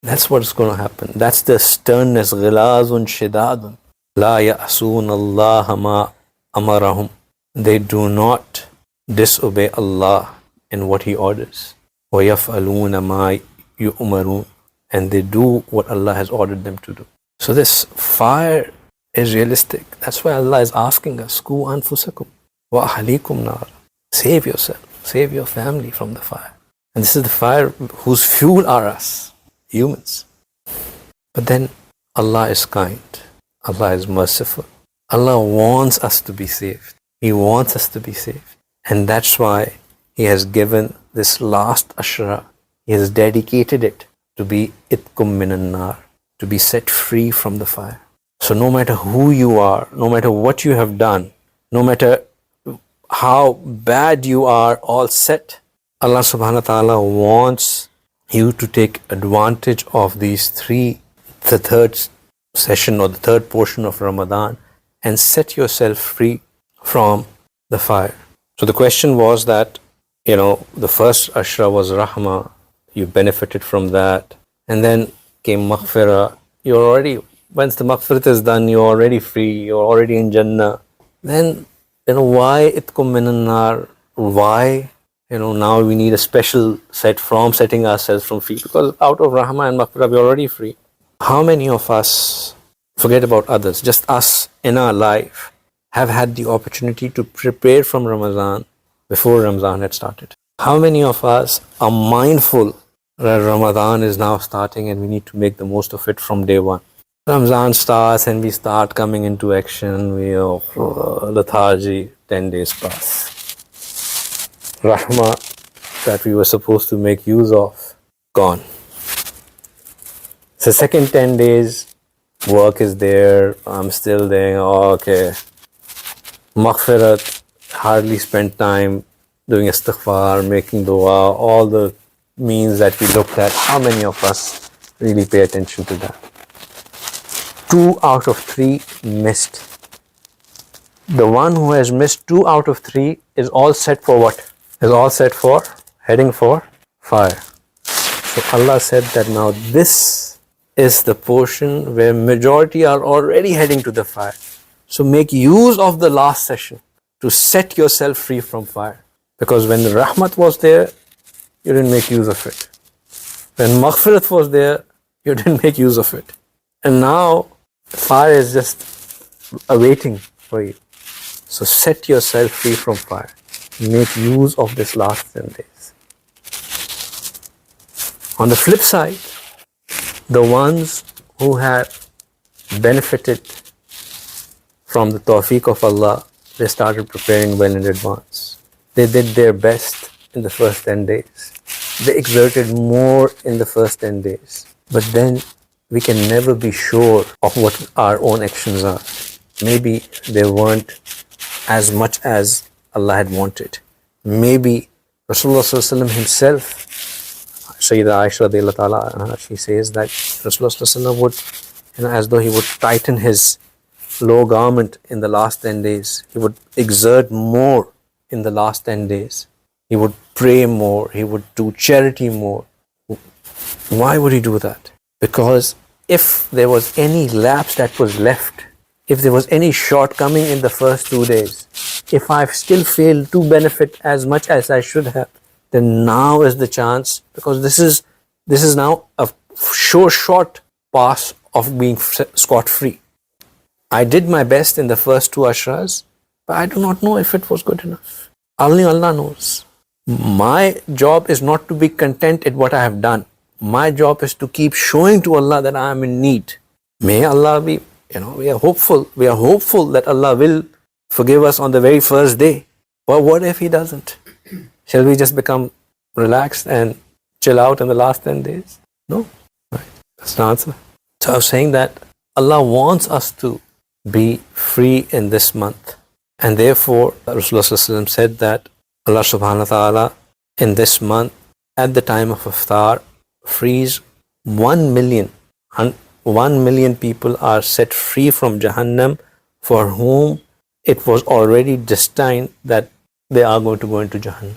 That's what's going to happen. That's the sternness. غِلَازٌ شِدَادٌ لَا يَأْسُونَ اللَّهَ مَا أَمَرَهُم. They do not disobey Allah in what He orders. وَيَفْعَلُونَ مَا يُؤْمَرُونَ. And they do what Allah has ordered them to do. So this fire is realistic. That's why Allah is asking us, Qu anfusakum wa ahlikum nar. Save yourself, save your family from the fire. And this is the fire whose fuel are us, humans. But then Allah is kind. Allah is merciful. Allah wants us to be saved. He wants us to be saved. And that's why He has given this last ashra. He has dedicated it to be itkum minan nar, to be set free from the fire. So no matter who you are, no matter what you have done, no matter how bad you are all set, Allah subhanahu wa ta'ala wants you to take advantage of these three, the third session or the third portion of Ramadan, and set yourself free from the fire. So the question was that, the first ashra was rahmah, you benefited from that, and then came maghfirah. Once the maghfirat is done, you're already free, you're already in Jannah. Then, why itkum minan nar? Why, now we need a special set from setting ourselves from free? Because out of rahmah and maghfirah, we're already free. How many of us, forget about others, just us in our life, have had the opportunity to prepare from Ramadan before Ramadan had started? How many of us are mindful that Ramadan is now starting and we need to make the most of it from day one? Ramadan starts and we start coming into action, we are lethargy, 10 days pass. Rahmah that we were supposed to make use of, gone. So second 10 days, work is there, I'm still there, okay. Maghfirat, hardly spent time doing istighfar, making dua, all the means that we looked at. How many of us really pay attention to that? 2 out of 3 missed. The one who has missed 2 out of 3 is all set for what? Is all set for heading for fire. So Allah said that now this is the portion where majority are already heading to the fire. So make use of the last session to set yourself free from fire. Because when the rahmat was there, you didn't make use of it. When maghfirat was there, you didn't make use of it. And now fire is just awaiting for you. So set yourself free from fire. Make use of this last 10 days. On the flip side, the ones who have benefited from the tawfiq of Allah, they started preparing well in advance. They did their best in the first 10 days. They exerted more in the first 10 days. But then we can never be sure of what our own actions are. Maybe they weren't as much as Allah had wanted. Maybe Rasulullah sallallahu alaihi wasallam himself, Sayyidah Aisha radiallahu ta'ala, she says that Rasulullah sallallahu alaihi wasallam would, as though he would tighten his low garment in the last 10 days. He would exert more in the last 10 days. He would pray more. He would do charity more. Why would he do that? Because if there was any lapse that was left, if there was any shortcoming in the first 2 days, if I've still failed to benefit as much as I should have, then now is the chance, because this is now a short pass of being scot-free. I did my best in the first 2 ashras, but I do not know if it was good enough. Only Allah knows. My job is not to be content at what I have done. My job is to keep showing to Allah that I am in need. May Allah be, we are hopeful that Allah will forgive us on the very first day. But what if He doesn't? Shall we just become relaxed and chill out in the last 10 days? No. Right. That's the answer. So I was saying that Allah wants us to be free in this month. And therefore, Rasulullah ﷺ said that Allah subhanahu wa ta'ala in this month, at the time of iftar, frees 1 million. 1 million people are set free from Jahannam, for whom it was already destined that they are going to go into Jahannam.